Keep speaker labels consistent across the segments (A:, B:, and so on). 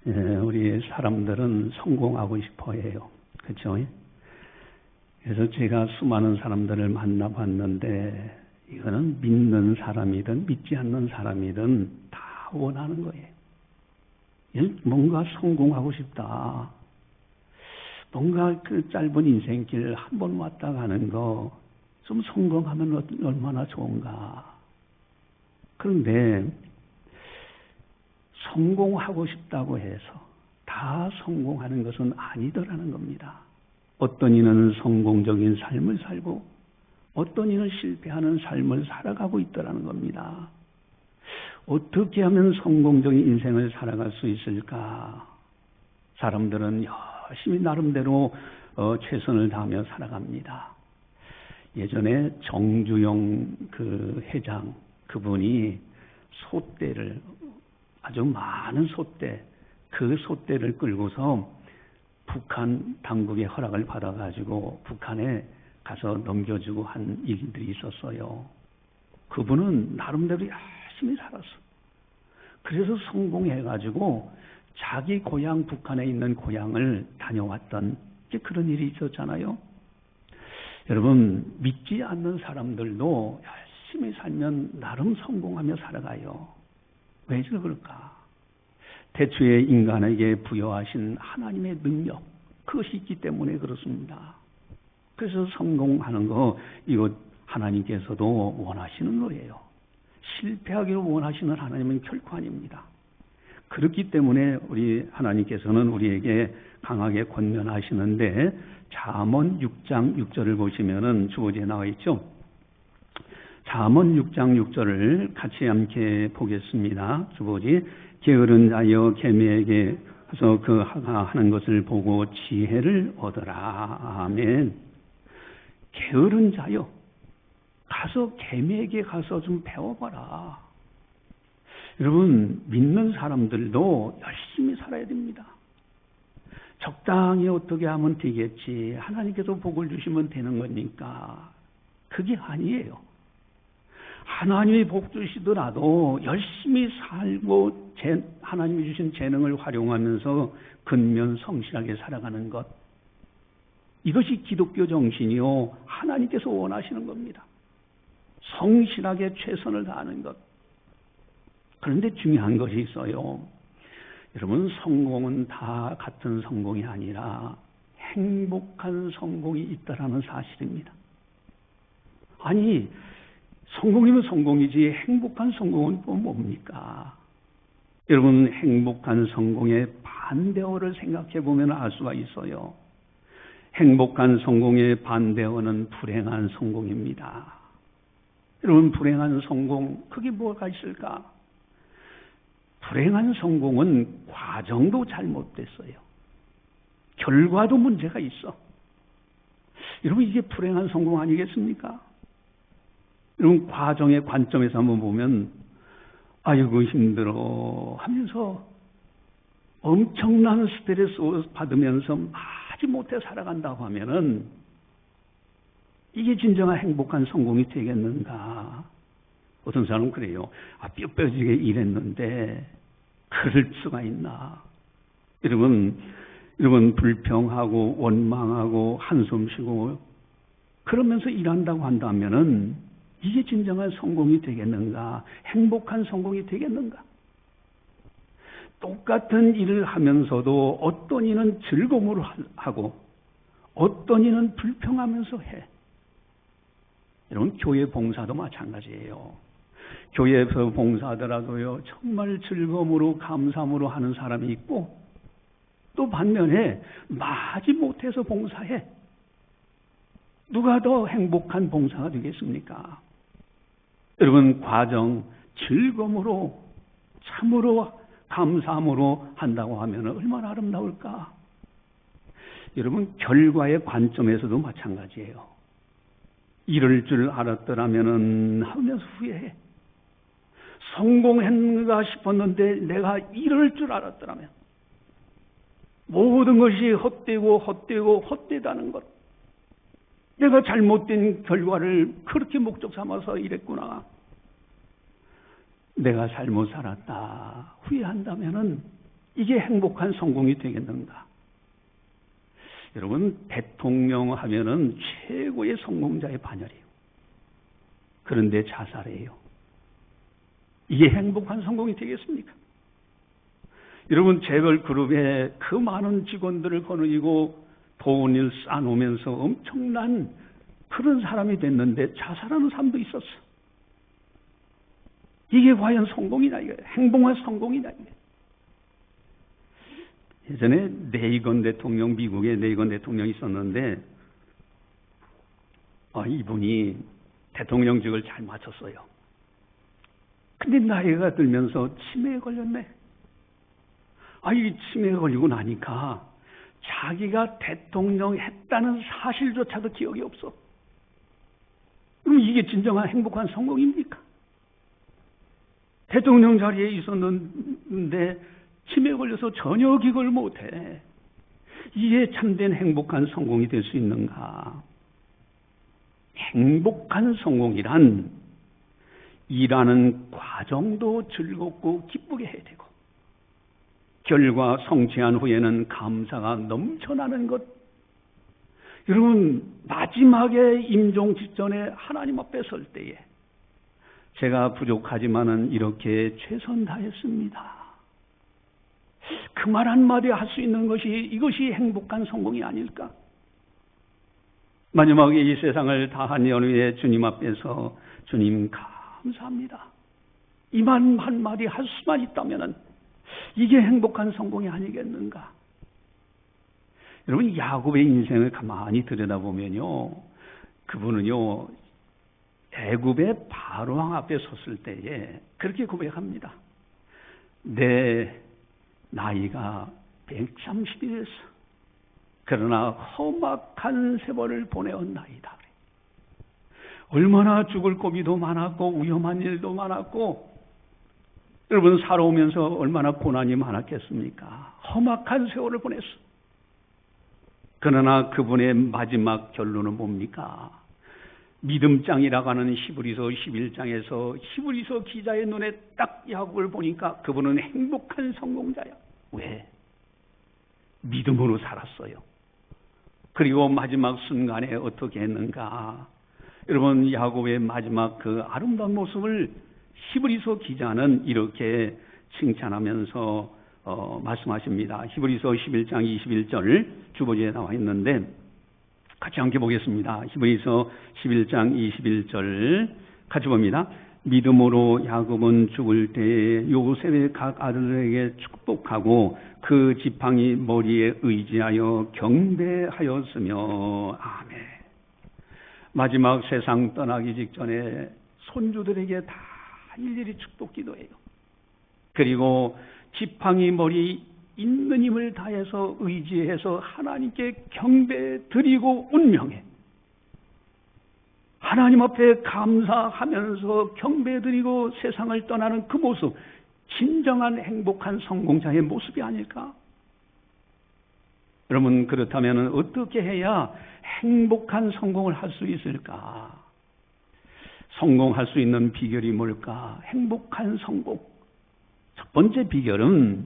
A: 우리 사람들은 성공하고 싶어 해요. 그렇죠? 그래서 제가 수많은 사람들을 만나봤는데 이거는 믿는 사람이든 믿지 않는 사람이든 다 원하는 거예요. 뭔가 성공하고 싶다. 뭔가 그 짧은 인생길 한 번 왔다 가는 거 좀 성공하면 얼마나 좋은가. 그런데 성공하고 싶다고 해서 다 성공하는 것은 아니더라는 겁니다. 어떤 이는 성공적인 삶을 살고 어떤 이는 실패하는 삶을 살아가고 있더라는 겁니다. 어떻게 하면 성공적인 인생을 살아갈 수 있을까? 사람들은 열심히 나름대로 최선을 다하며 살아갑니다. 예전에 정주영 그 회장 그분이 소떼를 아주 많은 소떼 그 소떼를 끌고서 북한 당국의 허락을 받아가지고 북한에 가서 넘겨주고 한 일들이 있었어요. 그분은 나름대로 열심히 살았어. 그래서 성공해가지고 자기 고향 북한에 있는 고향을 다녀왔던 그런 일이 있었잖아요. 여러분 믿지 않는 사람들도 열심히 살면 나름 성공하며 살아가요. 왜 그럴까? 태초에 인간에게 부여하신 하나님의 능력 그것이 있기 때문에 그렇습니다. 그래서 성공하는 거 이거 하나님께서도 원하시는 거예요. 실패하기를 원하시는 하나님은 결코 아닙니다. 그렇기 때문에 우리 하나님께서는 우리에게 강하게 권면하시는데 잠언 6장 6절을 보시면은 주어지에 나와 있죠. 잠언 6장 6절을 같이 함께 보겠습니다. 주어지 게으른 자여 개미에게 가서 그 하는 것을 보고 지혜를 얻어라. 아멘. 게으른 자여 가서 개미에게 가서 좀 배워봐라. 여러분 믿는 사람들도 열심히 살아야 됩니다. 적당히 어떻게 하면 되겠지. 하나님께서 복을 주시면 되는 거니까. 그게 아니에요. 하나님이 복 주시더라도 열심히 살고 하나님이 주신 재능을 활용하면서 근면 성실하게 살아가는 것. 이것이 기독교 정신이요. 하나님께서 원하시는 겁니다. 성실하게 최선을 다하는 것. 그런데 중요한 것이 있어요. 여러분 성공은 다 같은 성공이 아니라 행복한 성공이 있다라는 사실입니다. 아니 성공이면 성공이지 행복한 성공은 또 뭡니까? 여러분 행복한 성공의 반대어를 생각해 보면 알 수가 있어요. 행복한 성공의 반대어는 불행한 성공입니다. 여러분 불행한 성공 그게 뭐가 있을까? 불행한 성공은 과정도 잘못됐어요. 결과도 문제가 있어. 여러분 이게 불행한 성공 아니겠습니까? 여러분 과정의 관점에서 한번 보면 아이고 힘들어 하면서 엄청난 스트레스 받으면서 마지 못해 살아간다고 하면은 이게 진정한 행복한 성공이 되겠는가? 어떤 사람은 그래요. 뼈 뼈지게 일했는데 그럴 수가 있나? 여러분 불평하고 원망하고 한숨 쉬고 그러면서 일한다고 한다면은 이게 진정한 성공이 되겠는가? 행복한 성공이 되겠는가? 똑같은 일을 하면서도 어떤 이는 즐거움으로 하고 어떤 이는 불평하면서 해. 여러분 교회 봉사도 마찬가지예요. 교회에서 봉사하더라도요 정말 즐거움으로 감사함으로 하는 사람이 있고 또 반면에 마지 못해서 봉사해. 누가 더 행복한 봉사가 되겠습니까? 여러분 과정 즐거움으로 참으로 감사함으로 한다고 하면 얼마나 아름다울까? 여러분 결과의 관점에서도 마찬가지예요. 이럴 줄 알았더라면은 하면서 후회해. 성공했는가 싶었는데 내가 이럴 줄 알았더라면 모든 것이 헛되다는 것. 내가 잘못된 결과를 그렇게 목적 삼아서 이랬구나. 내가 잘못 살았다. 후회한다면은 이게 행복한 성공이 되겠는가? 여러분, 대통령 하면은 최고의 성공자의 반열이에요. 그런데 자살해요. 이게 행복한 성공이 되겠습니까? 여러분, 재벌 그룹에 그 많은 직원들을 거느리고 돈을 쌓아놓으면서 엄청난 그런 사람이 됐는데 자살하는 사람도 있었어. 이게 과연 성공이냐, 이게 행복한 성공이냐, 이게. 예전에 레이건 대통령, 미국의 레이건 대통령이 있었는데, 이분이 대통령직을 잘 마쳤어요. 근데 나이가 들면서 치매에 걸렸네. 이 치매에 걸리고 나니까 자기가 대통령 했다는 사실조차도 기억이 없어. 그럼 이게 진정한 행복한 성공입니까? 대통령 자리에 있었는데 치매에 걸려서 전혀 기억을 못해. 이게 참된 행복한 성공이 될 수 있는가? 행복한 성공이란 일하는 과정도 즐겁고 기쁘게 해야 되고, 결과 성취한 후에는 감사가 넘쳐나는 것. 여러분, 마지막에 임종 직전에 하나님 앞에 설 때에 제가 부족하지만은 이렇게 최선 다했습니다. 그 말 한마디 할 수 있는 것이 이것이 행복한 성공이 아닐까? 마지막에 이 세상을 다한 연후에 주님 앞에서 주님 감사합니다. 이 말 한마디 할 수만 있다면은 이게 행복한 성공이 아니겠는가? 여러분, 야곱의 인생을 가만히 들여다보면요, 그분은요, 애굽의 바로왕 앞에 섰을 때에 그렇게 고백합니다. 내 나이가 130이 됐어. 그러나 험악한 세월을 보내었나이다. 얼마나 죽을 고비도 많았고 위험한 일도 많았고, 여러분, 살아오면서 얼마나 고난이 많았겠습니까? 험악한 세월을 보냈어. 그러나 그분의 마지막 결론은 뭡니까? 믿음장이라고 하는 히브리서 11장에서 히브리서 기자의 눈에 딱 야곱을 보니까 그분은 행복한 성공자야. 왜? 믿음으로 살았어요. 그리고 마지막 순간에 어떻게 했는가? 여러분, 야곱의 마지막 그 아름다운 모습을 히브리서 기자는 이렇게 칭찬하면서 말씀하십니다. 히브리서 11장 21절 주보지에 나와 있는데 같이 함께 보겠습니다. 히브리서 11장 21절 같이 봅니다. 믿음으로 야곱은 죽을 때에 요셉의 각 아들에게 축복하고 그 지팡이 머리에 의지하여 경배하였으며. 아멘. 마지막 세상 떠나기 직전에 손주들에게 다 일일이 축복 기도해요. 그리고 지팡이 머리 있는 힘을 다해서 의지해서 하나님께 경배 드리고 운명해. 하나님 앞에 감사하면서 경배 드리고 세상을 떠나는 그 모습, 진정한 행복한 성공자의 모습이 아닐까? 여러분, 그렇다면 어떻게 해야 행복한 성공을 할 수 있을까? 성공할 수 있는 비결이 뭘까? 행복한 성공. 첫 번째 비결은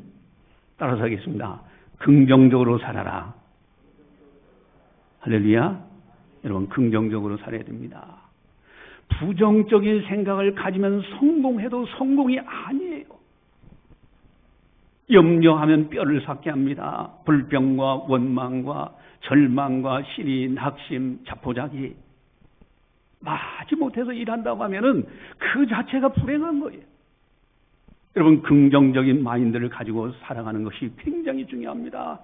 A: 따라서 하겠습니다. 긍정적으로 살아라. 할렐루야. 여러분, 긍정적으로 살아야 됩니다. 부정적인 생각을 가지면 성공해도 성공이 아니에요. 염려하면 뼈를 삭게 합니다. 불평과 원망과 절망과 시리, 낙심, 자포자기. 마지못해서 일한다고 하면은 그 자체가 불행한 거예요. 여러분, 긍정적인 마인드를 가지고 살아가는 것이 굉장히 중요합니다.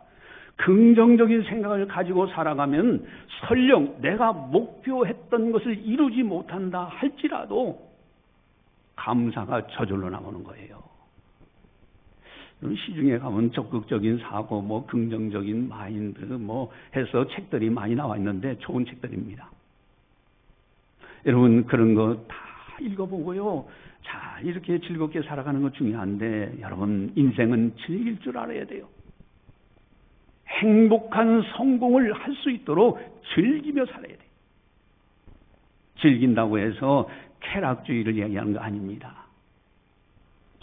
A: 긍정적인 생각을 가지고 살아가면 설령 내가 목표했던 것을 이루지 못한다 할지라도 감사가 저절로 나오는 거예요. 시중에 가면 적극적인 사고, 긍정적인 마인드, 해서 책들이 많이 나와 있는데 좋은 책들입니다. 여러분, 그런 거 다 읽어보고요. 자, 이렇게 즐겁게 살아가는 거 중요한데, 여러분, 인생은 즐길 줄 알아야 돼요. 행복한 성공을 할 수 있도록 즐기며 살아야 돼요. 즐긴다고 해서 쾌락주의를 얘기하는 거 아닙니다.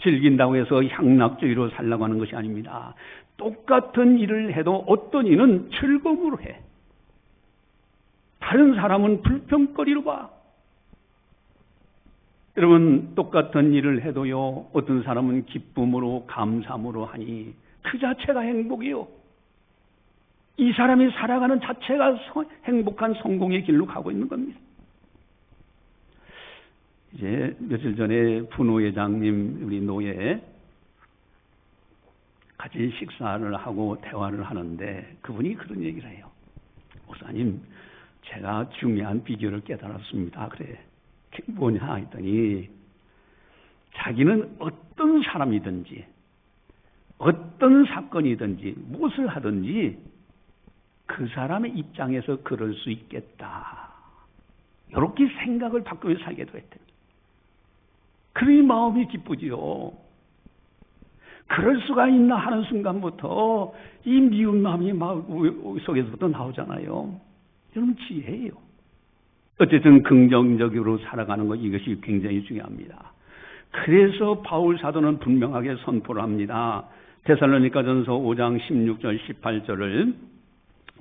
A: 즐긴다고 해서 향락주의로 살라고 하는 것이 아닙니다. 똑같은 일을 해도 어떤 이는 즐거움으로 해. 다른 사람은 불평거리로 봐. 여러분, 똑같은 일을 해도요, 어떤 사람은 기쁨으로 감사함으로 하니 그 자체가 행복이요. 이 사람이 살아가는 자체가 행복한 성공의 길로 가고 있는 겁니다. 이제 며칠 전에 부노회장님 우리 노예 같이 식사를 하고 대화를 하는데 그분이 그런 얘기를 해요. 목사님, 제가 중요한 비결을 깨달았습니다. 그래, 그게 뭐냐 했더니 자기는 어떤 사람이든지 어떤 사건이든지 무엇을 하든지 그 사람의 입장에서 그럴 수 있겠다. 이렇게 생각을 바꾸며 살게 됐대요. 그러니 마음이 기쁘지요. 그럴 수가 있나 하는 순간부터 이 미운 마음이 마음 속에서부터 나오잖아요. 여러분, 지혜예요. 어쨌든 긍정적으로 살아가는 것, 이것이 굉장히 중요합니다. 그래서 바울 사도는 분명하게 선포를 합니다. 데살로니가전서 5장 16절 18절을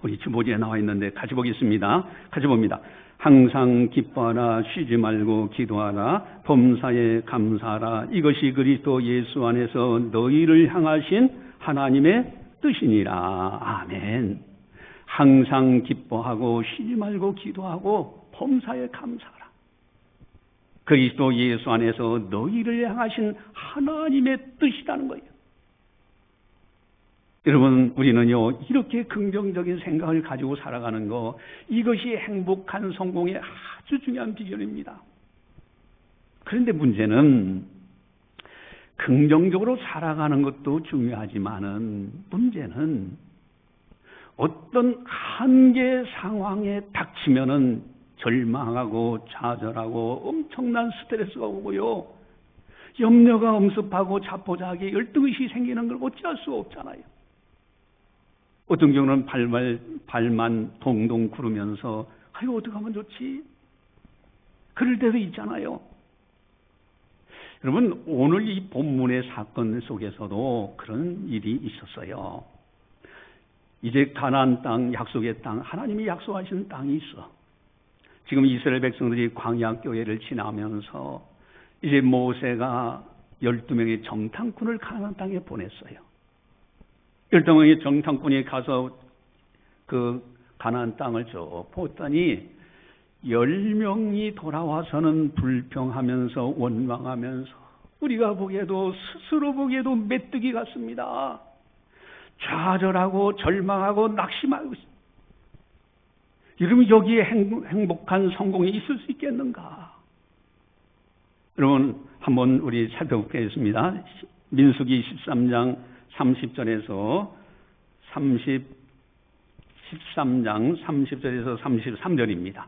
A: 우리 주보지에 나와 있는데 같이 보겠습니다. 같이 봅니다. 항상 기뻐하라, 쉬지 말고 기도하라, 범사에 감사하라. 이것이 그리스도 예수 안에서 너희를 향하신 하나님의 뜻이니라. 아멘. 항상 기뻐하고 쉬지 말고 기도하고 범사에 감사하라. 그리스도 예수 안에서 너희를 향하신 하나님의 뜻이라는 거예요. 여러분, 우리는요, 이렇게 긍정적인 생각을 가지고 살아가는 거, 이것이 행복한 성공의 아주 중요한 비결입니다. 그런데 문제는 긍정적으로 살아가는 것도 중요하지만은 문제는 어떤 한계 상황에 닥치면은 절망하고 좌절하고 엄청난 스트레스가 오고요, 염려가 엄습하고 자포자기 열등의식이 생기는 걸 어찌할 수가 없잖아요. 어떤 경우는 발만 동동 구르면서 아유, 어떻게 하면 좋지? 그럴 때도 있잖아요. 여러분, 오늘 이 본문의 사건 속에서도 그런 일이 있었어요. 이제 가나안 땅, 약속의 땅, 하나님이 약속하신 땅이 있어. 지금 이스라엘 백성들이 광야 교회를 지나면서 이제 모세가 12명의 정탐꾼을 가나안 땅에 보냈어요. 12명의 정탐꾼이 가서 그 가나안 땅을 쭉 보았더니 10명이 돌아와서는 불평하면서 원망하면서 우리가 보기에도, 스스로 보기에도 메뚜기 같습니다. 좌절하고 절망하고 낙심하고 있습니다. 여러분, 여기에 행복한 성공이 있을 수 있겠는가? 여러분, 한번 우리 살펴보겠습니다. 민수기 13장 30절에서 13장 30절에서 33절입니다.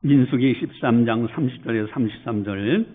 A: 민수기 13장 30절에서 33절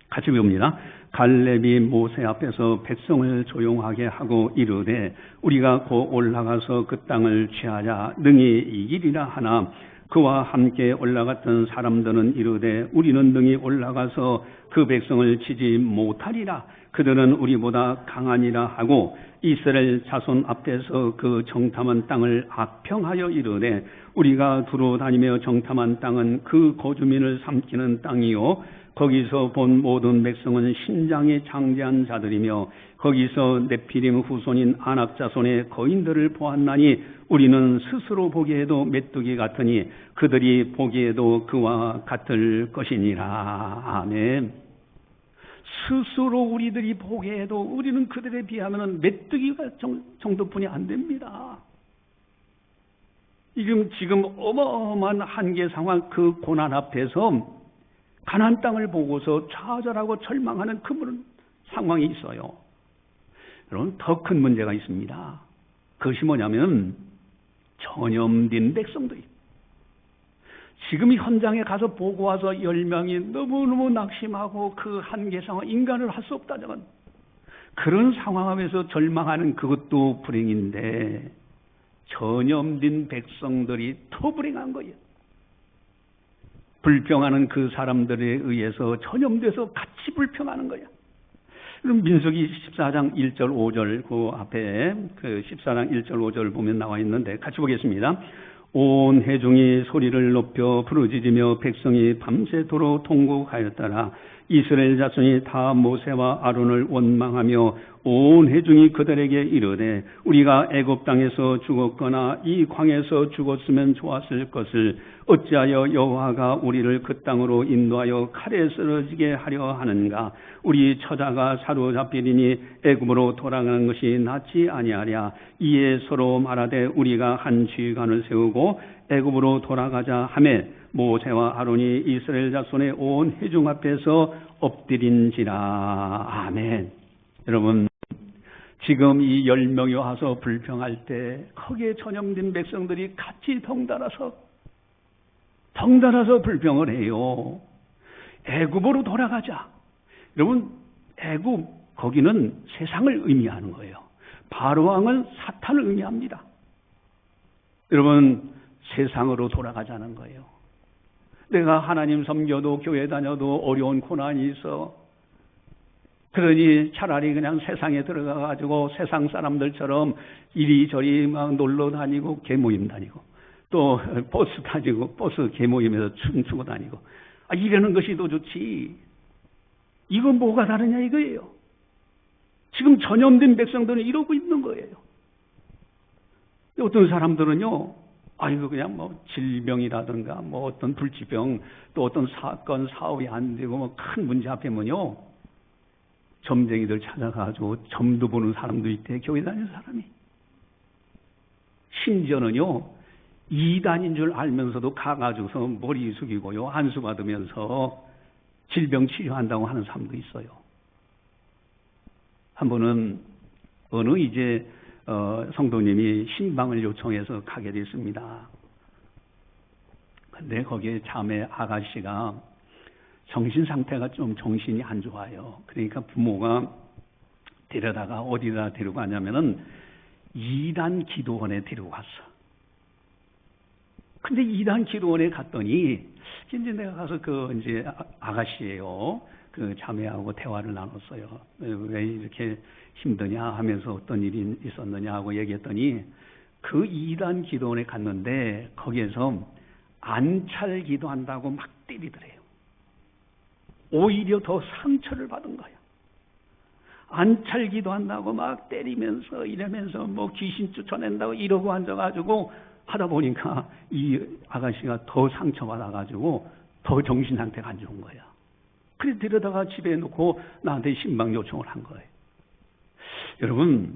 A: 같이 봅니다. 갈렙이 모세 앞에서 백성을 조용하게 하고 이르되 우리가 곧 올라가서 그 땅을 취하자 능히 이기리라 하나 그와 함께 올라갔던 사람들은 이르되 우리는 능히 올라가서 그 백성을 치지 못하리라. 그들은 우리보다 강하니라 하고 이스라엘 자손 앞에서 그 정탐한 땅을 악평하여 이르되 우리가 두루 다니며 정탐한 땅은 그 거주민을 삼키는 땅이요 거기서 본 모든 백성은 신장이 장대한 자들이며 거기서 네피림 후손인 아낙 자손의 거인들을 보았나니 우리는 스스로 보기에도 메뚜기 같으니 그들이 보기에도 그와 같을 것이니라. 아멘. 스스로 우리들이 보기에도 우리는 그들에 비하면 메뚜기가 정도뿐이 안 됩니다. 지금 어마어마한 한계 상황, 그 고난 앞에서 가나안 땅을 보고서 좌절하고 절망하는 그런 상황이 있어요. 여러분, 더 큰 문제가 있습니다. 그것이 뭐냐면 전염된 백성들이 지금 현장에 가서 보고 와서 10명이 너무너무 낙심하고 그 한계 상황, 인간을 할 수 없다는 그런 상황 앞에서 절망하는 그것도 불행인데 전염된 백성들이 더 불행한 거예요. 불평하는 그 사람들에 의해서 전염돼서 같이 불평하는 거야. 그럼 민수기 14장 1절 5절 그 앞에 그 14장 1절 5절 보면 나와 있는데 같이 보겠습니다. 온 회중이 소리를 높여 부르짖으며 백성이 밤새도록 통곡하였더라. 이스라엘 자손이 다 모세와 아론을 원망하며 온 회중이 그들에게 이르되 우리가 애굽 땅에서 죽었거나 이 광에서 죽었으면 좋았을 것을 어찌하여 여호와가 우리를 그 땅으로 인도하여 칼에 쓰러지게 하려 하는가. 우리 처자가 사로잡히리니 애굽으로 돌아가는 것이 낫지 아니하랴. 이에 서로 말하되 우리가 한 지휘관을 세우고 애굽으로 돌아가자 하매 모세와 아론이 이스라엘 자손의 온 회중 앞에서 엎드린지라. 아멘. 여러분, 지금 이 10명이 와서 불평할 때 거기에 전염된 백성들이 같이 덩달아서 불평을 해요. 애굽으로 돌아가자. 여러분, 애굽 거기는 세상을 의미하는 거예요. 바로 왕은 사탄을 의미합니다. 여러분, 세상으로 돌아가자는 거예요. 내가 하나님 섬겨도 교회 다녀도 어려운 고난이 있어. 그러니 차라리 그냥 세상에 들어가가지고 세상 사람들처럼 이리저리 막 놀러 다니고 개모임 다니고 또 버스 타지고 버스 개모임에서 춤추고 다니고 이러는 것이 더 좋지. 이건 뭐가 다르냐 이거예요. 지금 전염된 백성들은 이러고 있는 거예요. 어떤 사람들은요, 이거 그냥 뭐 질병이라든가 뭐 어떤 불치병 또 어떤 사건 사업이 안 되고 뭐 큰 문제 앞에면요 점쟁이들 찾아가지고 점도 보는 사람도 있대. 교회 다니는 사람이. 심지어는요 이단인 줄 알면서도 가가지고서 머리 숙이고요 안수 받으면서 질병 치료한다고 하는 사람도 있어요. 한 번은 어느 이제 성도님이 신방을 요청해서 가게 됐습니다. 근데 거기에 자매 아가씨가 정신 상태가 좀 정신이 안 좋아요. 그러니까 부모가 데려다가 어디다 데리고 가냐면은 이단 기도원에 데리고 갔어. 근데 이단 기도원에 갔더니 이제 내가 가서 그 이제 아가씨예요. 그 자매하고 대화를 나눴어요. 왜 이렇게 힘드냐 하면서 어떤 일이 있었느냐 하고 얘기했더니 그 이단 기도원에 갔는데 거기에서 안찰 기도한다고 막 때리더래요. 오히려 더 상처를 받은 거예요. 안찰 기도한다고 막 때리면서 이러면서 뭐 귀신 쫓아낸다고 이러고 앉아가지고 하다 보니까 이 아가씨가 더 상처받아가지고 더 정신 상태가 안 좋은 거야. 그래서 데려다가 집에 놓고 나한테 신방 요청을 한 거예요. 여러분,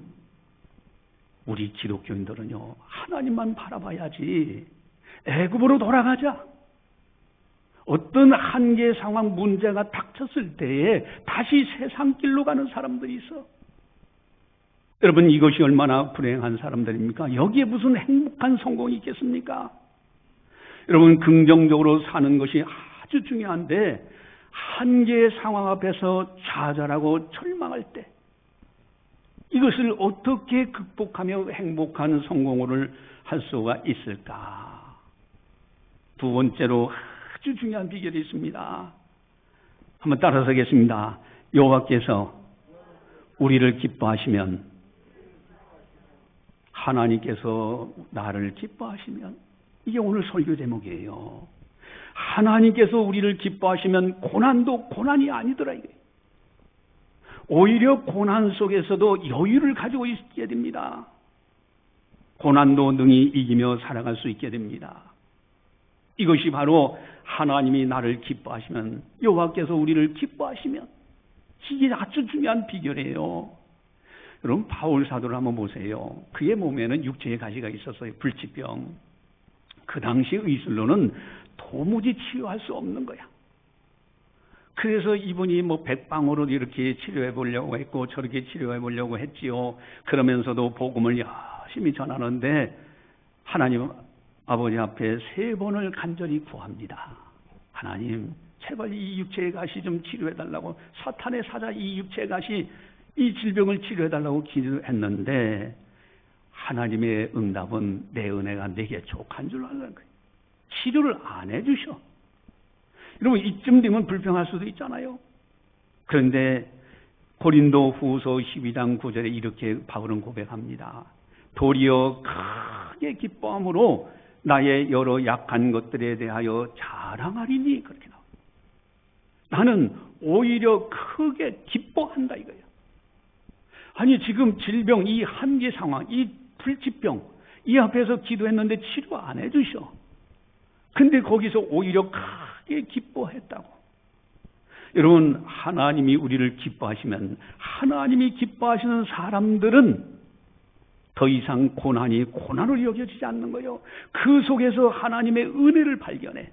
A: 우리 기독교인들은요 하나님만 바라봐야지. 애굽으로 돌아가자. 어떤 한계 상황 문제가 닥쳤을 때에 다시 세상 길로 가는 사람들이 있어. 여러분, 이것이 얼마나 불행한 사람들입니까? 여기에 무슨 행복한 성공이 있겠습니까? 여러분, 긍정적으로 사는 것이 아주 중요한데 한계의 상황 앞에서 좌절하고 절망할 때 이것을 어떻게 극복하며 행복한 성공을 할 수가 있을까? 두 번째로 아주 중요한 비결이 있습니다. 한번 따라서겠습니다. 여호와께서 우리를 기뻐하시면, 하나님께서 나를 기뻐하시면, 이게 오늘 설교 제목이에요. 하나님께서 우리를 기뻐하시면 고난도 고난이 아니더라 이게. 오히려 고난 속에서도 여유를 가지고 있게 됩니다. 고난도 능히 이기며 살아갈 수 있게 됩니다. 이것이 바로 하나님이 나를 기뻐하시면, 여호와께서 우리를 기뻐하시면, 이게 아주 중요한 비결이에요. 여러분, 바울 사도를 한번 보세요. 그의 몸에는 육체의 가시가 있었어요. 불치병. 그 당시 의술로는 도무지 치료할 수 없는 거야. 그래서 이분이 뭐 백방으로 이렇게 치료해 보려고 했고 저렇게 치료해 보려고 했지요. 그러면서도 복음을 열심히 전하는데 하나님 아버지 앞에 3번을 간절히 구합니다. 하나님, 제발 이 육체의 가시 좀 치료해 달라고, 사탄의 사자 이 육체의 가시, 이 질병을 치료해 달라고 기도했는데 하나님의 응답은 내 은혜가 내게 족한 줄 알는 거예요. 치료를 안 해주셔. 여러분 이쯤 되면 불평할 수도 있잖아요. 그런데 고린도 후서 12장 9절에 이렇게 바울은 고백합니다. 도리어 크게 기뻐함으로 나의 여러 약한 것들에 대하여 자랑하리니, 그렇게 나와요. 나는 오히려 크게 기뻐한다 이거예요. 아니 지금 질병, 이 한계 상황, 이 불치병, 이 앞에서 기도했는데 치료 안 해주셔. 근데 거기서 오히려 크게 기뻐했다고. 여러분, 하나님이 우리를 기뻐하시면, 하나님이 기뻐하시는 사람들은 더 이상 고난이 고난으로 여겨지지 않는 거예요. 그 속에서 하나님의 은혜를 발견해.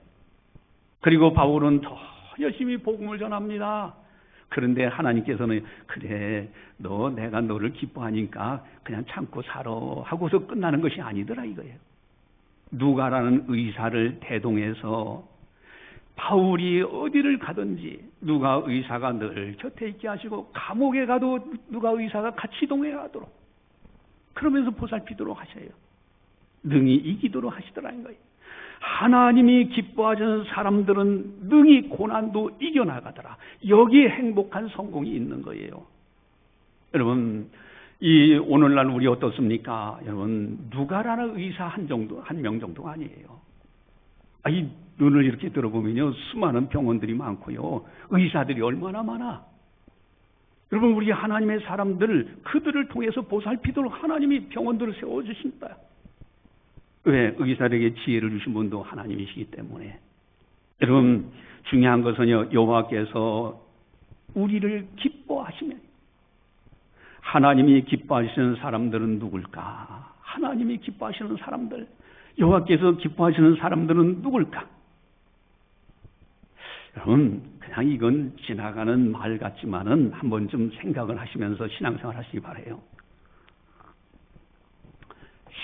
A: 그리고 바울은 더 열심히 복음을 전합니다. 그런데 하나님께서는 그래, 내가 너를 기뻐하니까 그냥 참고 살아 하고서 끝나는 것이 아니더라 이거예요. 누가라는 의사를 대동해서 바울이 어디를 가든지 누가 의사가 늘 곁에 있게 하시고, 감옥에 가도 누가 의사가 같이 동행하도록, 그러면서 보살피도록 하셔요. 능히 이기도록 하시더라는 거예요. 하나님이 기뻐하시는 사람들은 능히 고난도 이겨나가더라. 여기에 행복한 성공이 있는 거예요. 여러분, 오늘날 우리 어떻습니까? 여러분, 누가라는 의사 한 명 정도가 아니에요. 눈을 이렇게 들어보면요, 수많은 병원들이 많고요, 의사들이 얼마나 많아. 여러분, 우리 하나님의 사람들, 그들을 통해서 보살피도록 하나님이 병원들을 세워주신다. 왜? 의사들에게 지혜를 주신 분도 하나님이시기 때문에. 여러분, 중요한 것은요, 여호와께서 우리를 기뻐하시면, 하나님이 기뻐하시는 사람들은 누굴까? 하나님이 기뻐하시는 사람들, 여호와께서 기뻐하시는 사람들은 누굴까? 여러분, 그냥 이건 지나가는 말 같지만은 한 번쯤 생각을 하시면서 신앙생활 하시기 바라요.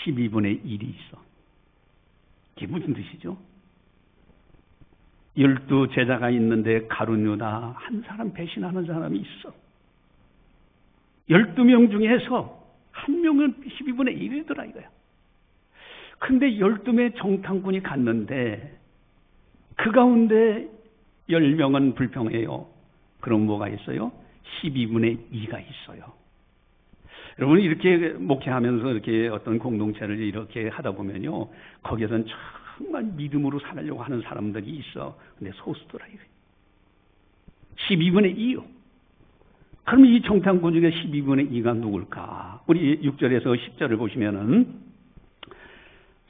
A: 12분의 1이 있어. 이게 무슨 뜻이죠? 12 제자가 있는데 가룟 유다 한 사람 배신하는 사람이 있어. 12명 중에서 한 명은 12분의 1이더라 이거야. 근데 12명의 정탐꾼이 갔는데 그 가운데 10명은 불평해요. 그럼 뭐가 있어요? 12분의 2가 있어요. 여러분, 이렇게 목회하면서 이렇게 어떤 공동체를 이렇게 하다 보면요, 거기에서는 정말 믿음으로 살려고 하는 사람들이 있어. 근데 소수더라 이거예요. 12분의 2요. 그럼 이 정탐꾼 중에 12분의 2가 누굴까? 우리 6절에서 10절을 보시면은,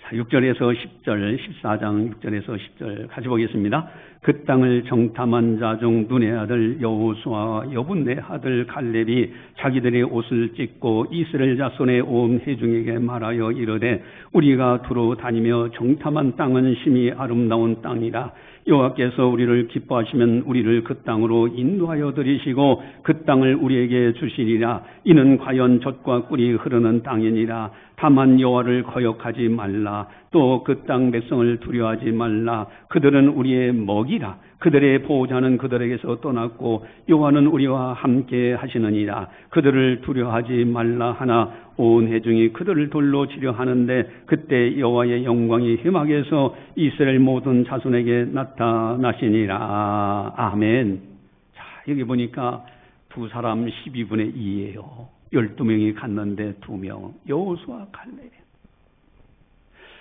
A: 6절에서 10절, 14장 6절에서 10절 같이 보겠습니다. 그 땅을 정탐한 자 중 눈의 아들 여호수아와 여분의 아들 갈렙이 자기들의 옷을 찢고 이스라엘 자손의 온 회중에게 말하여 이르되, 우리가 두루 다니며 정탐한 땅은 심히 아름다운 땅이라. 여호와께서 우리를 기뻐하시면 우리를 그 땅으로 인도하여 들이시고 그 땅을 우리에게 주시리라. 이는 과연 젖과 꿀이 흐르는 땅이니라. 다만 여호와를 거역하지 말라. 또 그 땅 백성을 두려워하지 말라. 그들은 우리의 먹이라. 그들의 보호자는 그들에게서 떠났고 여호와는 우리와 함께 하시느니라. 그들을 두려워하지 말라 하나 온 회중이 그들을 돌로 치려 하는데 그때 여호와의 영광이 회막에서 이스라엘 모든 자손에게 나타나시니라. 아멘. 자, 여기 보니까 두 사람 12분의 2예요. 12명이 갔는데 2명, 여호수아 갈렙.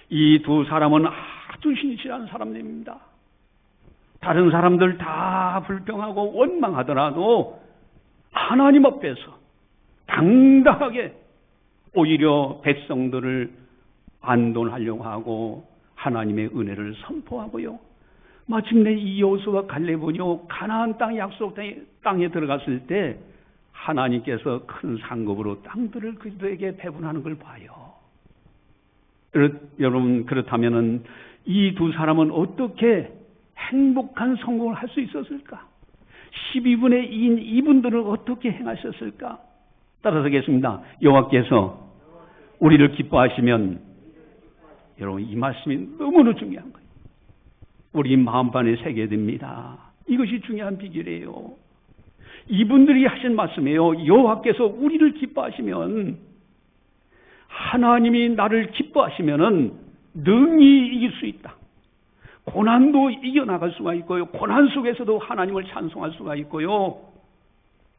A: 이 두 사람은 아주 신실한 사람들입니다. 다른 사람들 다 불평하고 원망하더라도 하나님 앞에서 당당하게 오히려 백성들을 안돈하려고 하고 하나님의 은혜를 선포하고요. 마침내 이 여호수아 갈렙은요, 가나안 땅 약속 땅에 들어갔을 때 하나님께서 큰 상급으로 땅들을 그들에게 배분하는 걸 봐요. 여러분, 그렇다면은 이 두 사람은 어떻게 행복한 성공을 할 수 있었을까? 12분의 2인 이분들은 어떻게 행하셨을까? 따라서 하겠습니다. 여호와께서 우리를 기뻐하시면, 여러분, 이 말씀이 너무나 중요한 거예요. 우리 마음판에 새겨야 됩니다. 이것이 중요한 비결이에요. 이분들이 하신 말씀이에요. 여호와께서 우리를 기뻐하시면, 하나님이 나를 기뻐하시면은 능히 이길 수 있다. 고난도 이겨나갈 수가 있고요. 고난 속에서도 하나님을 찬송할 수가 있고요.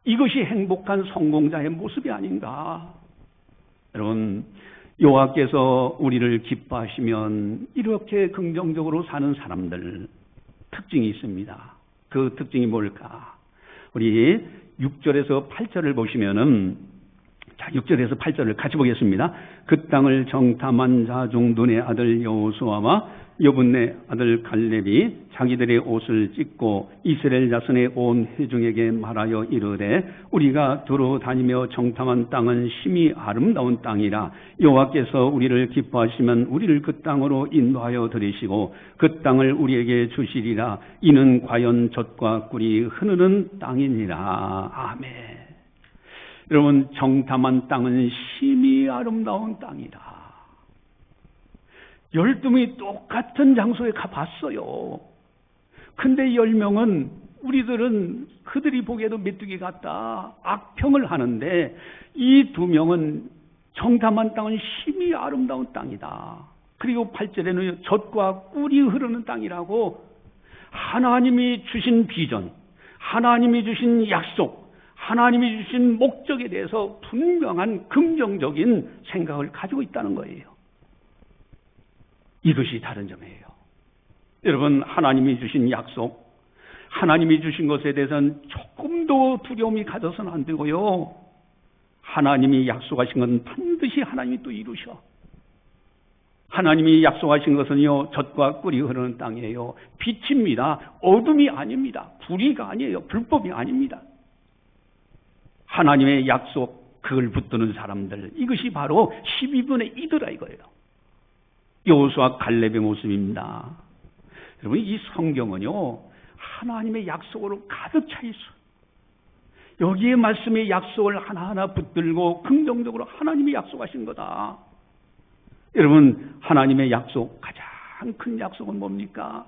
A: 이것이 행복한 성공자의 모습이 아닌가. 여러분, 여호와께서 우리를 기뻐하시면 이렇게 긍정적으로 사는 사람들 특징이 있습니다. 그 특징이 뭘까? 우리 6절에서 8절을 보시면은, 자, 6절에서 8절을 같이 보겠습니다. 그 땅을 정탐한 자 중 눈의 아들 여호수아와 여분네 아들 갈렙이 자기들의 옷을 찢고 이스라엘 자손의 온 회중에게 말하여 이르되 우리가 두루 다니며 정탐한 땅은 심히 아름다운 땅이라. 여호와께서 우리를 기뻐하시면 우리를 그 땅으로 인도하여 들이시고 그 땅을 우리에게 주시리라. 이는 과연 젖과 꿀이 흐르는 땅이니라. 아멘. 여러분, 정탐한 땅은 심히 아름다운 땅이다. 12명이 똑같은 장소에 가봤어요. 근데 10명은 우리들은 그들이 보기에도 메뚜기 같다 악평을 하는데, 이 2명은 정탐한 땅은 심히 아름다운 땅이다. 그리고 8절에는 젖과 꿀이 흐르는 땅이라고 하나님이 주신 비전, 하나님이 주신 약속, 하나님이 주신 목적에 대해서 분명한 긍정적인 생각을 가지고 있다는 거예요. 이것이 다른 점이에요. 여러분, 하나님이 주신 약속, 하나님이 주신 것에 대해서는 조금도 두려움이 가져서는 안 되고요. 하나님이 약속하신 건 반드시 하나님이 또 이루셔. 하나님이 약속하신 것은요, 젖과 꿀이 흐르는 땅이에요. 빛입니다. 어둠이 아닙니다. 불의가 아니에요. 불법이 아닙니다. 하나님의 약속, 그걸 붙드는 사람들, 이것이 바로 12분의 2더라 이거예요. 여호수아 갈렙의 모습입니다. 여러분, 이 성경은요, 하나님의 약속으로 가득 차 있어요. 여기에 말씀의 약속을 하나하나 붙들고 긍정적으로 하나님이 약속하신 거다. 여러분, 하나님의 약속, 가장 큰 약속은 뭡니까?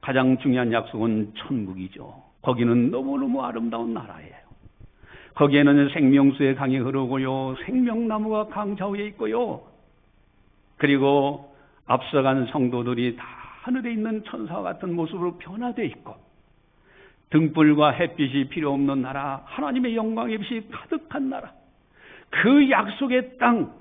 A: 가장 중요한 약속은 천국이죠. 거기는 너무너무 아름다운 나라예요. 거기에는 생명수의 강이 흐르고요, 생명나무가 강 좌우에 있고요, 그리고 앞서간 성도들이 다 하늘에 있는 천사와 같은 모습으로 변화되어 있고, 등불과 햇빛이 필요 없는 나라, 하나님의 영광의 빛이 가득한 나라, 그 약속의 땅,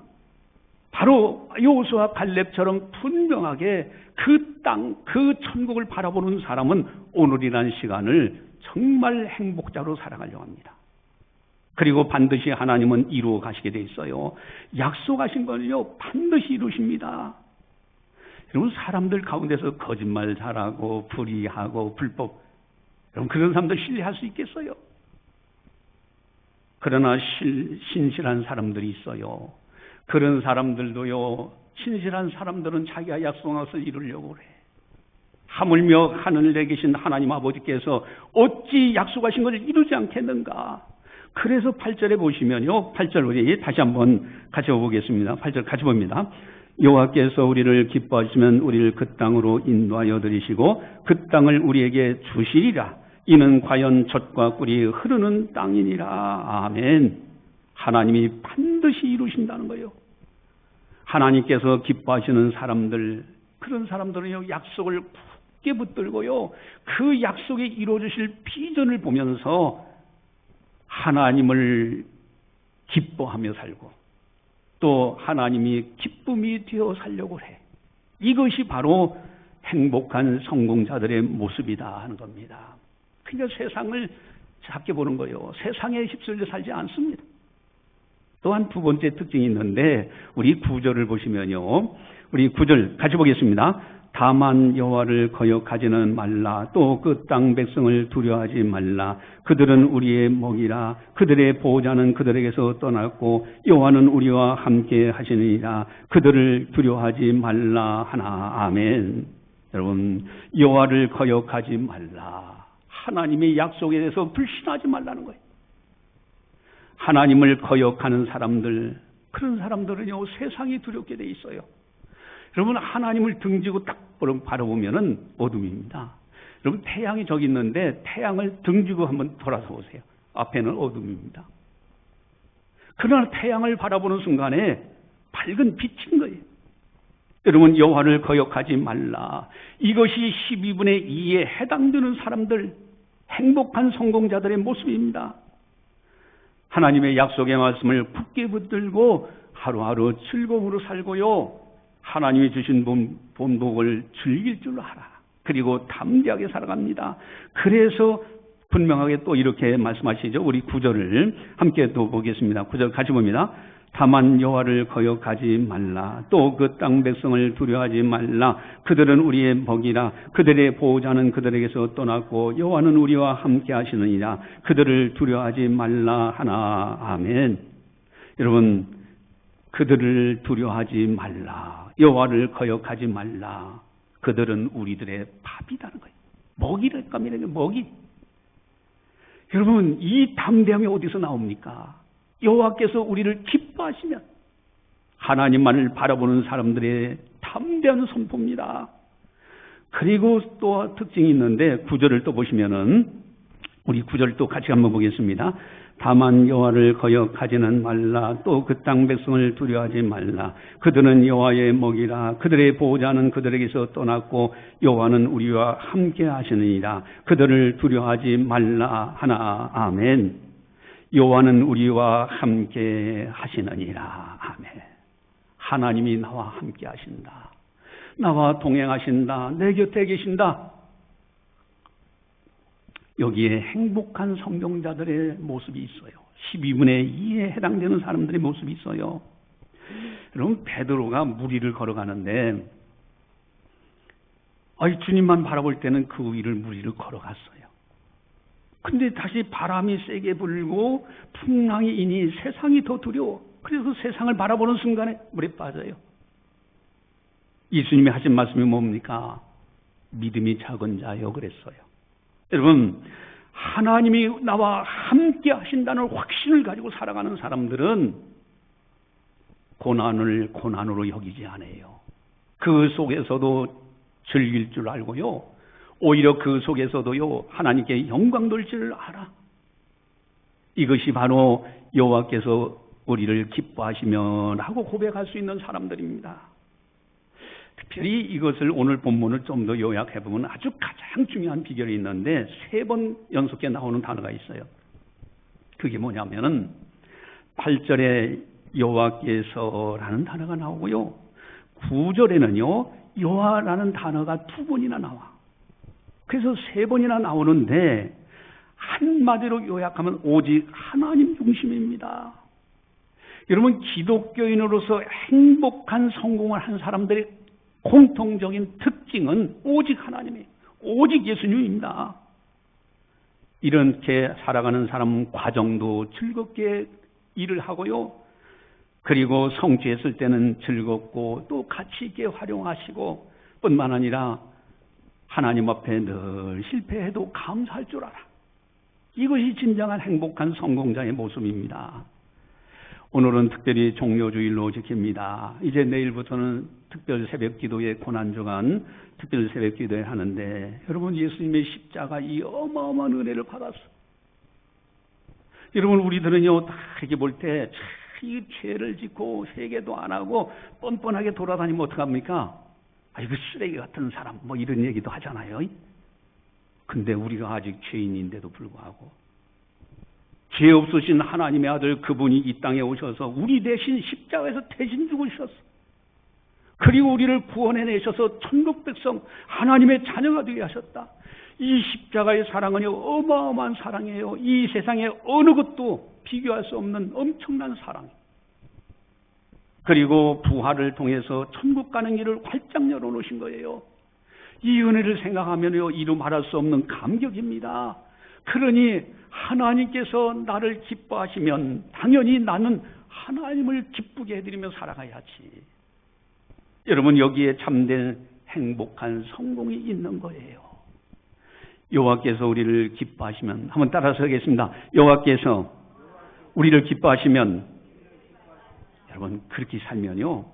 A: 바로 여호수아 갈렙처럼 분명하게 그 땅, 그 천국을 바라보는 사람은 오늘이라는 시간을 정말 행복자로 살아가려고 합니다. 그리고 반드시 하나님은 이루어 가시게 돼 있어요. 약속하신 거는요, 반드시 이루십니다. 여러분, 사람들 가운데서 거짓말 잘하고 불의하고 불법, 여러분, 그런 사람들 신뢰할 수 있겠어요? 그러나 신실한 사람들이 있어요. 그런 사람들도요, 신실한 사람들은 자기가 약속한 것을 이루려고 그래. 하물며 하늘에 계신 하나님 아버지께서 어찌 약속하신 것을 이루지 않겠는가? 그래서 8절에 보시면요, 8절 우리 다시 한번 같이 보겠습니다. 8절 같이 봅니다. 여호와께서 우리를 기뻐하시면 우리를 그 땅으로 인도하여 들이시고 그 땅을 우리에게 주시리라. 이는 과연 젖과 꿀이 흐르는 땅이니라. 아멘. 하나님이 반드시 이루신다는 거예요. 하나님께서 기뻐하시는 사람들, 그런 사람들은요, 약속을 굳게 붙들고요, 그 약속이 이루어지실 비전을 보면서 하나님을 기뻐하며 살고 또 하나님이 기쁨이 되어 살려고 해. 이것이 바로 행복한 성공자들의 모습이다 하는 겁니다. 그러니까 세상을 작게 보는 거예요. 세상에 휩쓸려 살지 않습니다. 또한 두 번째 특징이 있는데, 우리 9절을 보시면요, 우리 9절 같이 보겠습니다. 다만 여호와를 거역하지는 말라. 또 그 땅 백성을 두려워하지 말라. 그들은 우리의 먹이라. 그들의 보호자는 그들에게서 떠났고 여호와는 우리와 함께 하시느니라. 그들을 두려워하지 말라 하나. 아멘. 여러분, 여호와를 거역하지 말라. 하나님의 약속에 대해서 불신하지 말라는 거예요. 하나님을 거역하는 사람들, 그런 사람들은요, 세상이 두렵게 돼 있어요. 여러분, 하나님을 등지고 딱 바라보면은 어둠입니다. 여러분, 태양이 저기 있는데 태양을 등지고 한번 돌아서 보세요. 앞에는 어둠입니다. 그러나 태양을 바라보는 순간에 밝은 빛인 거예요. 여러분, 여호와를 거역하지 말라. 이것이 12분의 2에 해당되는 사람들, 행복한 성공자들의 모습입니다. 하나님의 약속의 말씀을 굳게 붙들고 하루하루 즐거움으로 살고요, 하나님이 주신 본복을 즐길 줄 알아. 그리고 담대하게 살아갑니다. 그래서 분명하게 또 이렇게 말씀하시죠. 우리 9절을 함께 또 보겠습니다. 9절 같이 봅니다. 다만 여호와를 거역하지 말라. 또 그 땅 백성을 두려워하지 말라. 그들은 우리의 먹이라. 그들의 보호자는 그들에게서 떠났고 여호와는 우리와 함께 하시느니라. 그들을 두려워하지 말라 하나. 아멘. 여러분, 그들을 두려워하지 말라. 여호와를 거역하지 말라. 그들은 우리들의 밥이라는 거예요. 먹이랄 겁니다. 먹이. 여러분, 이 담대함이 어디서 나옵니까? 여호와께서 우리를 기뻐하시면 하나님만을 바라보는 사람들의 담대한 선포입니다. 그리고 또 특징이 있는데 9절을 또 보시면은, 우리 9절 또 같이 한번 보겠습니다. 다만 여호와를 거역하지는 말라. 또 그 땅 백성을 두려워하지 말라. 그들은 여호와의 먹이라. 그들의 보호자는 그들에게서 떠났고 여호와는 우리와 함께 하시느니라. 그들을 두려워하지 말라 하나. 아멘. 여호와는 우리와 함께 하시느니라. 아멘. 하나님이 나와 함께 하신다. 나와 동행하신다. 내 곁에 계신다. 여기에 행복한 성경자들의 모습이 있어요. 12분의 2에 해당되는 사람들의 모습이 있어요. 여러분, 베드로가 물 위를 걸어가는데 주님만 바라볼 때는 그 위를 물 위를 걸어갔어요. 근데 다시 바람이 세게 불고 풍랑이 이니 세상이 더 두려워. 그래서 세상을 바라보는 순간에 물에 빠져요. 예수님이 하신 말씀이 뭡니까? 믿음이 작은 자여 그랬어요. 여러분, 하나님이 나와 함께 하신다는 확신을 가지고 살아가는 사람들은 고난을 고난으로 여기지 않아요. 그 속에서도 즐길 줄 알고요, 오히려 그 속에서도요, 하나님께 영광 돌 줄 알아. 이것이 바로 여호와께서 우리를 기뻐하시면 하고 고백할 수 있는 사람들입니다. 특별히 이것을 오늘 본문을 좀 더 요약해보면 아주 가장 중요한 비결이 있는데 3번 연속해 나오는 단어가 있어요. 그게 뭐냐면은 8절에 여호와께서라는 단어가 나오고요, 9절에는요 여호와라는 단어가 2번이나 나와. 그래서 3번이나 나오는데 한마디로 요약하면 오직 하나님 중심입니다. 여러분, 기독교인으로서 행복한 성공을 한 사람들의 공통적인 특징은 오직 하나님이에요. 오직 예수님입니다. 이렇게 살아가는 사람 과정도 즐겁게 일을 하고요, 그리고 성취했을 때는 즐겁고 또 가치 있게 활용하시고, 뿐만 아니라 하나님 앞에 늘 실패해도 감사할 줄 알아. 이것이 진정한 행복한 성공자의 모습입니다. 오늘은 특별히 종료주일로 지킵니다. 이제 내일부터는 특별 새벽 기도의 고난주간 특별 새벽 기도회 하는데, 여러분, 예수님의 십자가 이 어마어마한 은혜를 받았어. 여러분, 우리들은요 다 이렇게 볼 때 이 죄를 짓고 회개도 안 하고 뻔뻔하게 돌아다니면 어떡합니까? 이거 쓰레기 같은 사람, 뭐 이런 얘기도 하잖아요. 근데 우리가 아직 죄인인데도 불구하고 죄 없으신 하나님의 아들 그분이 이 땅에 오셔서 우리 대신 십자가에서 대신 죽으셨어. 그리고 우리를 구원해내셔서 천국 백성, 하나님의 자녀가 되게 하셨다. 이 십자가의 사랑은요 어마어마한 사랑이에요. 이 세상에 어느 것도 비교할 수 없는 엄청난 사랑. 그리고 부활을 통해서 천국 가는 길을 활짝 열어놓으신 거예요. 이 은혜를 생각하면요 이루 말할 수 없는 감격입니다. 그러니 하나님께서 나를 기뻐하시면 당연히 나는 하나님을 기쁘게 해드리며 살아가야지. 여러분, 여기에 참된 행복한 성공이 있는 거예요. 여호와께서 우리를 기뻐하시면, 한번 따라서 하겠습니다. 여호와께서 우리를 기뻐하시면, 여러분, 그렇게 살면요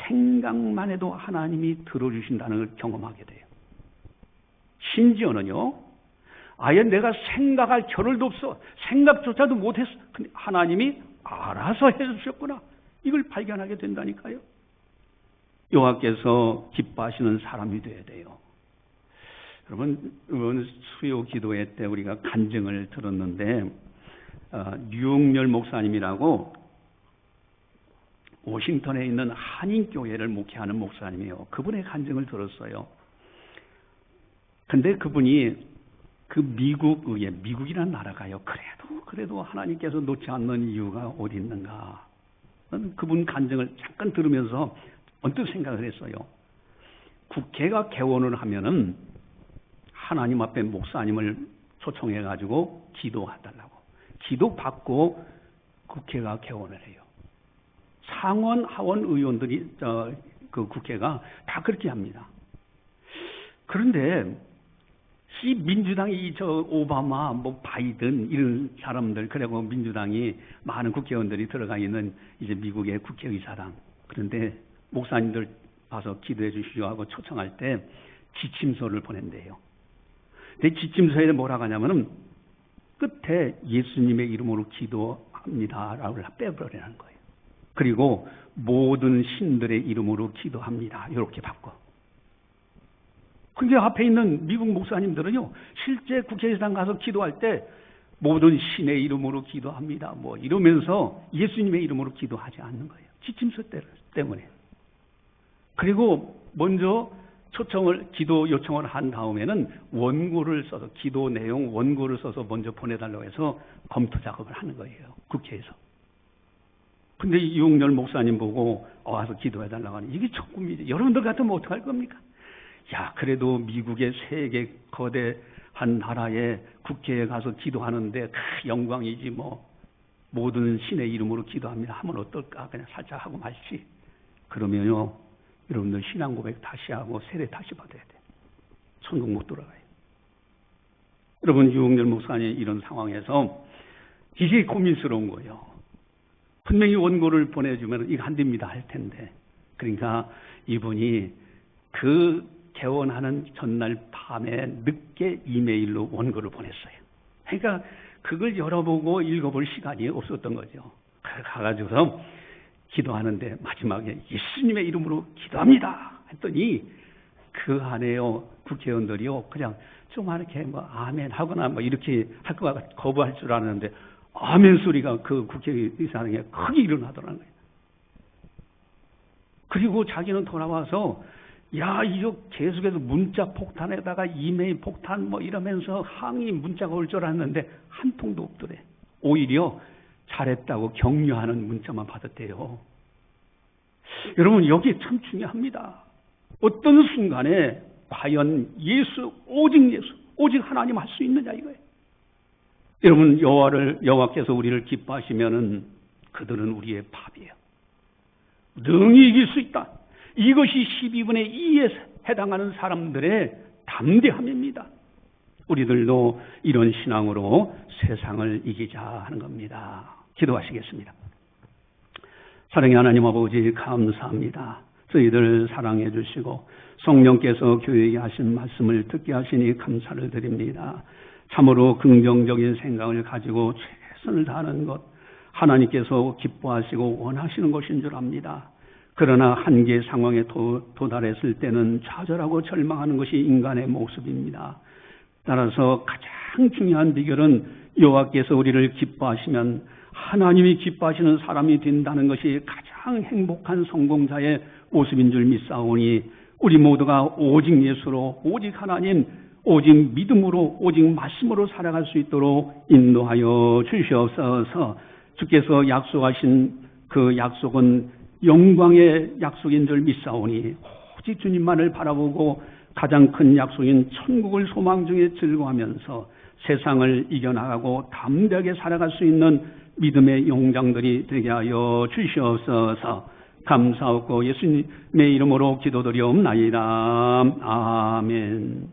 A: 생각만 해도 하나님이 들어주신다는 걸 경험하게 돼요. 심지어는요 아예 내가 생각할 겨를도 없어, 생각조차도 못했어. 근데 하나님이 알아서 해주셨구나, 이걸 발견하게 된다니까요. 여호와께서 기뻐하시는 사람이 되어야 돼요. 여러분, 이번 수요 기도회 때 우리가 간증을 들었는데 류용렬 목사님이라고 워싱턴에 있는 한인교회를 목회하는 목사님이에요. 그분의 간증을 들었어요. 근데 그분이 그 미국이라는 나라가요. 그래도 하나님께서 놓지 않는 이유가 어디 있는가. 저는 그분 간증을 잠깐 들으면서 언뜻 생각을 했어요. 국회가 개원을 하면은 하나님 앞에 목사님을 초청해가지고 기도해달라고. 기도받고 국회가 개원을 해요. 상원, 하원 의원들이, 그 국회가 다 그렇게 합니다. 그런데, 이 민주당이 오바마, 바이든, 이런 사람들, 그리고 민주당이 많은 국회의원들이 들어가 있는 이제 미국의 국회의사당. 그런데 목사님들 와서 기도해 주시오 하고 초청할 때 지침서를 보낸대요. 근데 지침서에 뭐라고 하냐면은 끝에 예수님의 이름으로 기도합니다라고 빼버리라는 거예요. 그리고 모든 신들의 이름으로 기도합니다. 이렇게 바꿔. 근데 앞에 있는 미국 목사님들은요, 실제 국회의사당 가서 기도할 때 모든 신의 이름으로 기도합니다. 이러면서 예수님의 이름으로 기도하지 않는 거예요. 지침서 때문에. 그리고 먼저 기도 요청을 한 다음에는 원고를 써서, 기도 내용 원고를 써서 먼저 보내달라고 해서 검토 작업을 하는 거예요. 국회에서. 근데 이용렬 목사님 보고 와서 기도해달라고 하니 이게 천국이지. 여러분들 같으면 어떡할 겁니까? 야, 그래도 미국의 세계 거대한 나라에 국회에 가서 기도하는데 영광이지 모든 신의 이름으로 기도합니다 하면 어떨까? 그냥 살짝 하고 말지. 그러면요, 여러분들 신앙 고백 다시 하고 세례 다시 받아야 돼. 천국 못 들어가요. 여러분, 유흥렬 목사님 이런 상황에서 이게 고민스러운 거예요. 분명히 원고를 보내주면 이거 안 됩니다 할 텐데. 그러니까 이분이 그 개원하는 전날 밤에 늦게 이메일로 원고를 보냈어요. 그러니까 그걸 열어보고 읽어볼 시간이 없었던 거죠. 가가지고서 기도하는데 마지막에 예수님의 이름으로 기도합니다 했더니 그 안에요, 국회의원들이요, 그냥 좀 이렇게 아멘 하거나 이렇게 할 것 같아 거부할 줄 알았는데 아멘 소리가 그 국회의사당에 크게 일어나더라는 거예요. 그리고 자기는 돌아와서 야, 이거 계속해서 문자 폭탄에다가 이메일 폭탄 이러면서 항의 문자가 올 줄 알았는데 한 통도 없더래. 오히려 잘했다고 격려하는 문자만 받았대요. 여러분, 여기 참 중요합니다. 어떤 순간에 과연 오직 하나님 할 수 있느냐 이거예요. 여러분, 여호와께서 우리를 기뻐하시면은 그들은 우리의 밥이에요. 능히 이길 수 있다. 이것이 12분의 2에 해당하는 사람들의 담대함입니다. 우리들도 이런 신앙으로 세상을 이기자 하는 겁니다. 기도하시겠습니다. 사랑의 하나님 아버지, 감사합니다. 저희들 사랑해 주시고 성령께서 교회에 하신 말씀을 듣게 하시니 감사를 드립니다. 참으로 긍정적인 생각을 가지고 최선을 다하는 것, 하나님께서 기뻐하시고 원하시는 것인 줄 압니다. 그러나 한계 상황에 도달했을 때는 좌절하고 절망하는 것이 인간의 모습입니다. 따라서 가장 중요한 비결은 여호와께서 우리를 기뻐하시면 하나님이 기뻐하시는 사람이 된다는 것이 가장 행복한 성공자의 모습인 줄 믿사오니 우리 모두가 오직 예수로, 오직 하나님, 오직 믿음으로, 오직 말씀으로 살아갈 수 있도록 인도하여 주시옵소서. 주께서 약속하신 그 약속은 영광의 약속인 줄 믿사오니 오직 주님만을 바라보고 가장 큰 약속인 천국을 소망 중에 즐거워하면서 세상을 이겨나가고 담대하게 살아갈 수 있는 믿음의 용장들이 되게 하여 주시옵소서. 감사하고 예수님의 이름으로 기도드리옵나이다. 아멘.